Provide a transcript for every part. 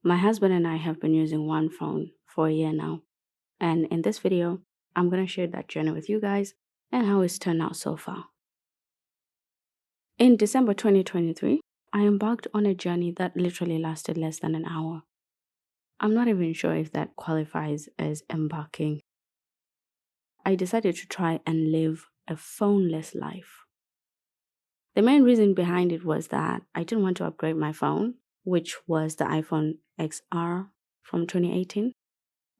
My husband and I have been using one phone for a year now, and in this video, I'm going to share that journey with you guys and how it's turned out so far. In December 2023, I embarked on a journey that literally lasted less than an hour. I'm not even sure if that qualifies as embarking. I decided to try and live a phoneless life. The main reason behind it was that I didn't want to upgrade my phone, which was the iPhone XR from 2018.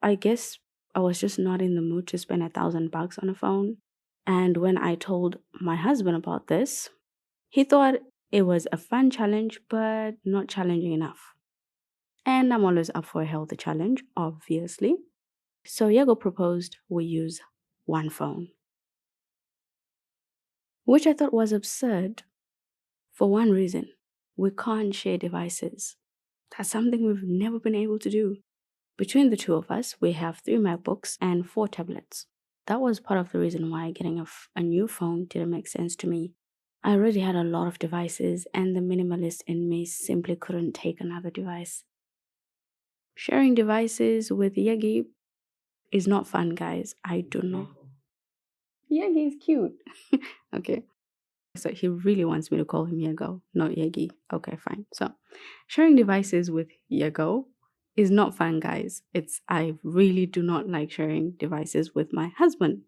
I guess I was just not in the mood to spend $1,000 on a phone. And when I told my husband about this, he thought it was a fun challenge, but not challenging enough. And I'm always up for a healthy challenge, obviously. So Yago proposed we use one phone, which I thought was absurd for one reason. We can't share devices. That's something we've never been able to do. Between the two of us, we have 3 MacBooks and 4 tablets. That was part of the reason why getting a new phone didn't make sense to me. I already had a lot of devices, and the minimalist in me simply couldn't take another device. Sharing devices with Yegi is not fun, guys. I do not. Yegi is cute. Okay. So he really wants me to call him Yago, not Yegi. Okay, fine. So sharing devices with Yago is not fun, guys. I really do not like sharing devices with my husband.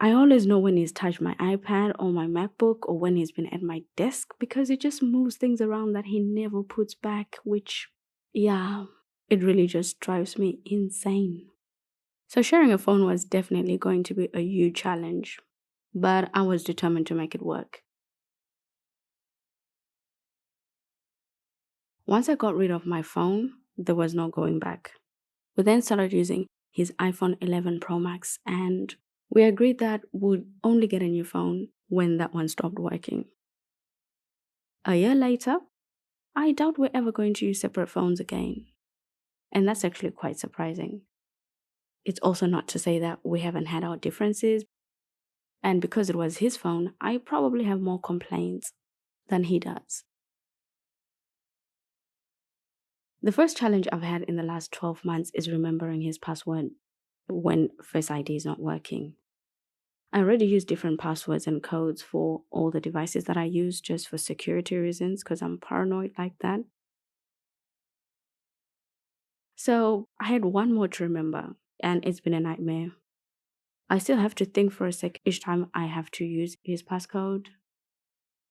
I always know when he's touched my iPad or my MacBook or when he's been at my desk because it just moves things around that he never puts back, which, yeah, it really just drives me insane. So sharing a phone was definitely going to be a huge challenge, but I was determined to make it work. Once I got rid of my phone, there was no going back. We then started using his iPhone 11 Pro Max, and we agreed that we'd only get a new phone when that one stopped working. A year later, I doubt we're ever going to use separate phones again. And that's actually quite surprising. It's also not to say that we haven't had our differences, and because it was his phone, I probably have more complaints than he does. The first challenge I've had in the last 12 months is remembering his password when Face ID is not working. I already use different passwords and codes for all the devices that I use just for security reasons because I'm paranoid like that. So I had one more to remember, and it's been a nightmare. I still have to think for a sec each time I have to use his passcode.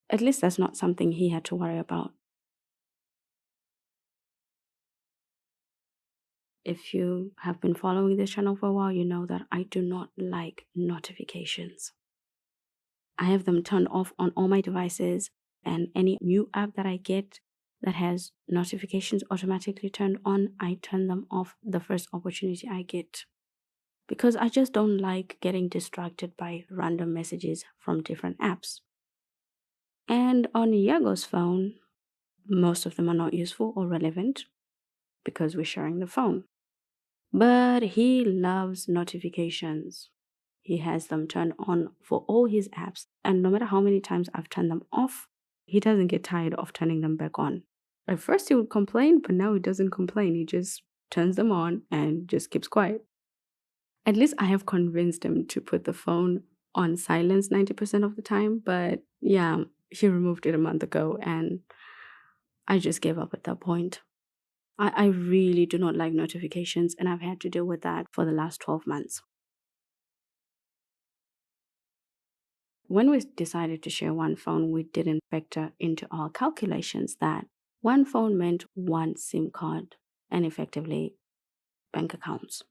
At least that's not something he had to worry about. If you have been following this channel for a while, you know that I do not like notifications. I have them turned off on all my devices, and any new app that I get that has notifications automatically turned on, I turn them off the first opportunity I get. Because I just don't like getting distracted by random messages from different apps. And on Iago's phone, most of them are not useful or relevant because we're sharing the phone. But he loves notifications. He has them turned on for all his apps, and no matter how many times I've turned them off, he doesn't get tired of turning them back on. At first he would complain, but now he doesn't complain. He just turns them on and just keeps quiet. At least I have convinced him to put the phone on silence 90% of the time, but yeah, he removed it a month ago and I just gave up at that point. I really do not like notifications, and I've had to deal with that for the last 12 months. When we decided to share one phone, we didn't factor into our calculations that one phone meant one SIM card and effectively bank accounts.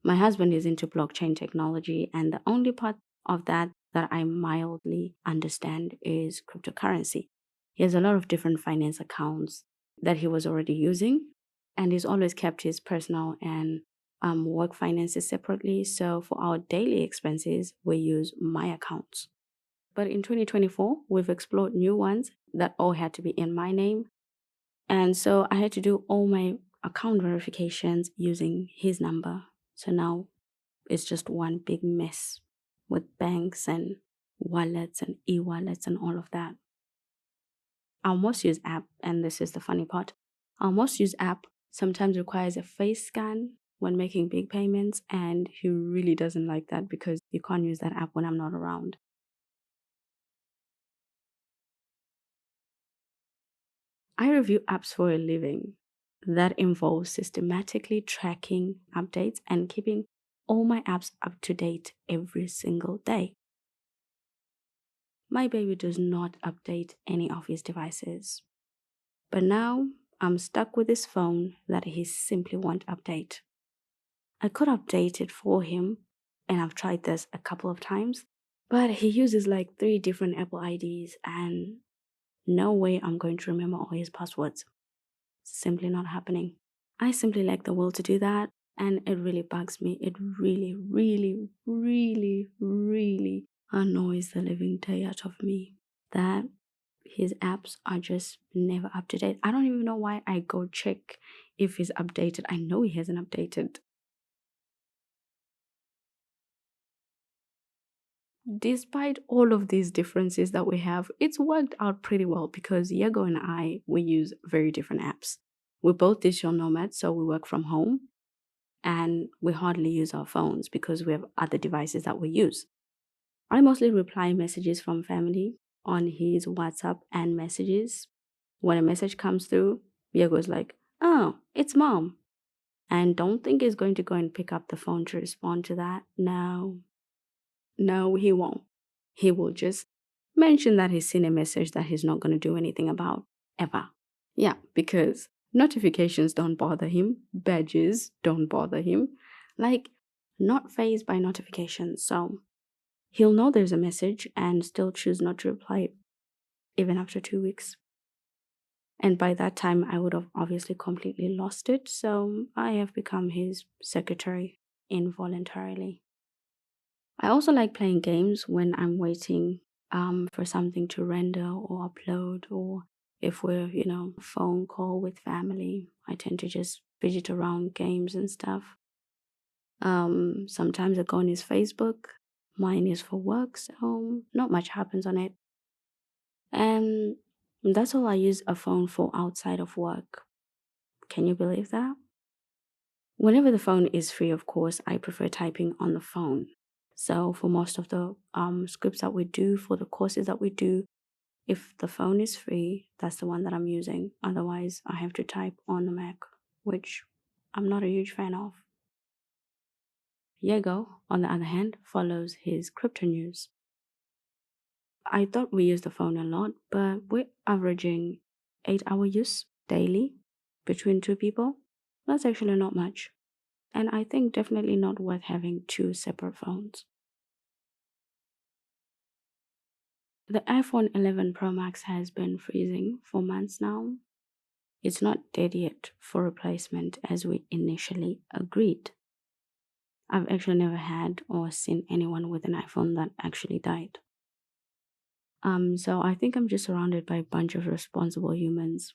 My husband is into blockchain technology, and the only part of that I mildly understand is cryptocurrency. He has a lot of different finance accounts that he was already using, and he's always kept his personal and work finances separately. So for our daily expenses, we use my accounts. But in 2024, we've explored new ones that all had to be in my name. And so I had to do all my account verifications using his number. So now it's just one big mess with banks and wallets and e-wallets and all of that. Our most used app, and this is the funny part, Our most used app sometimes requires a face scan when making big payments, and he really doesn't like that because you can't use that app when I'm not around. I review apps for a living. That involves systematically tracking updates and keeping all my apps up to date every single day. My baby does not update any of his devices. But now I'm stuck with his phone that he simply won't update. I could update it for him, and I've tried this a couple of times, but he uses like 3 different Apple IDs, and no way I'm going to remember all his passwords. Simply not happening. I simply lack the will to do that, and it really bugs me. It really, really, really, really annoys the living day out of me that his apps are just never up to date. I don't even know why I go check if he's updated. I know he hasn't updated. Despite all of these differences that we have, it's worked out pretty well because Diego and I, we use very different apps. We're both digital nomads, so we work from home and we hardly use our phones because we have other devices that we use. I mostly reply messages from family on his WhatsApp and messages. When a message comes through, Diego's like, "Oh, it's mom." And don't think he's going to go and pick up the phone to respond to that. No, no, he won't. He will just mention that he's seen a message that he's not going to do anything about ever. Yeah, because notifications don't bother him, badges don't bother him. Like, not phased by notifications. So he'll know there's a message and still choose not to reply even after 2 weeks. And by that time, I would have obviously completely lost it. So I have become his secretary involuntarily. I also like playing games when I'm waiting for something to render or upload, or if we're, phone call with family. I tend to just fidget around games and stuff. Sometimes I go on his Facebook. Mine is for work, so not much happens on it. And that's all I use a phone for outside of work. Can you believe that? Whenever the phone is free, of course, I prefer typing on the phone. So for most of the scripts that we do, for the courses that we do, if the phone is free, that's the one that I'm using. Otherwise, I have to type on the Mac, which I'm not a huge fan of. Diego, on the other hand, follows his crypto news. I thought we use the phone a lot, but we're averaging 8-hour use daily between 2 people. That's actually not much. And I think definitely not worth having 2 separate phones. The iPhone 11 Pro Max has been freezing for months now. It's not dead yet for replacement as we initially agreed. I've actually never had or seen anyone with an iPhone that actually died. So I think I'm just surrounded by a bunch of responsible humans.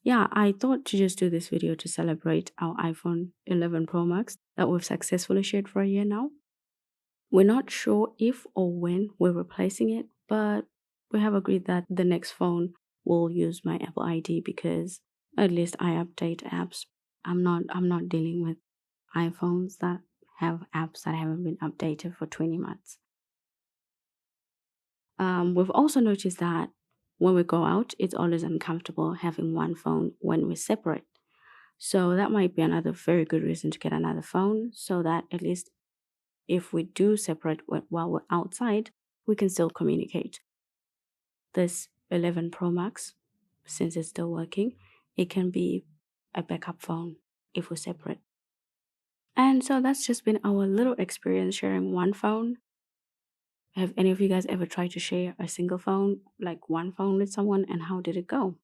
Yeah, I thought to just do this video to celebrate our iPhone 11 Pro Max that we've successfully shared for a year now. We're not sure if or when we're replacing it, but we have agreed that the next phone will use my Apple ID because at least I update apps. I'm not dealing with iPhones that have apps that haven't been updated for 20 months. We've also noticed that when we go out, it's always uncomfortable having one phone when we're separate. So that might be another very good reason to get another phone so that at least if we do separate while we're outside, we can still communicate. This 11 Pro Max, since it's still working, it can be a backup phone if we're separate. And so that's just been our little experience sharing one phone. Have any of you guys ever tried to share a single phone, like one phone with someone, and how did it go?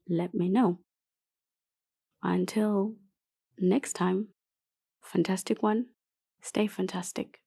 Let me know. Until next time, fantastic one, stay fantastic.